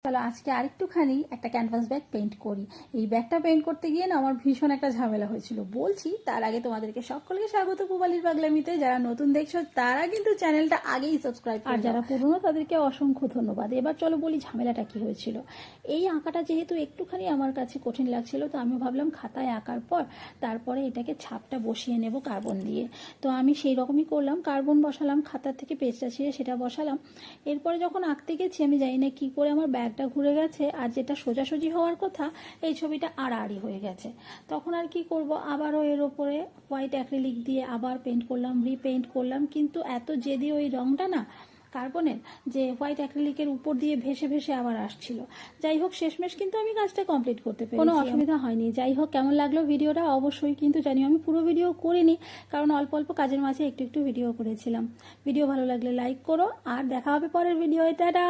চলো আজকে আরেকটুখানি একটা ক্যানভাস ব্যাগ পেইন্ট করি। এই ব্যাগটা পেইন্ট করতে গিয়ে না আমার ভীষণ একটা ঝামেলা হয়েছিল, বলছি তার আগে তোমাদেরকে সকলকে স্বাগত পুবালির পাগলামিতে। যারা নতুন দেখছো তারা কিন্তু চ্যানেলটা আগেই সাবস্ক্রাইব, আর যারা পুরনো তাদেরকে অসংখ্য ধন্যবাদ। এবার চলো বলি ঝামেলাটা কি হয়েছিল। এই আঁকাটা যেহেতু একটুখানি আমার কাছে কঠিন লাগছিল, তো আমি ভাবলাম খাতায় আঁকার পর তারপরে এটাকে ছাপটা বসিয়ে নেব কার্বন দিয়ে। তো আমি সেই রকমই করলাম, কার্বন বসালাম, খাতার থেকে পেজটা ছিঁড়ে সেটা বসালাম। এরপরে যখন আঁকতে গেছি আমি জানি না কী করে আমার ব্যাগটা ঘুরে গেছে, আর যেটা সোজাসুজি হওয়ার কথা এই ছবিটা আড়াআড়ি হয়ে গেছে। তখন আর কি করব, আবারও এর ওপরে হোয়াইট অ্যাক্রিলিক দিয়ে আবার পেন্ট করলাম, রিপেন্ট করলাম। কিন্তু এত জেদি ওই রঙটা না কার্বনের, যে হোয়াইট অ্যাক্রিলিকের উপর দিয়ে ভেসে ভেসে আবার আসছিল। যাই হোক, শেষমেশ কিন্তু আমি কাজটা কমপ্লিট করতে পেরেছি, কোনো অসুবিধা হয়নি। যাই হোক, কেমন লাগলো ভিডিওটা অবশ্যই কিন্তু জানিও। আমি পুরো ভিডিও করিনি, কারণ অল্প অল্প কাজের মাঝে একটু একটু ভিডিও করেছিলাম। ভিডিও ভালো লাগলে লাইক করো, আর দেখা হবে পরের ভিডিওতে। টাটা।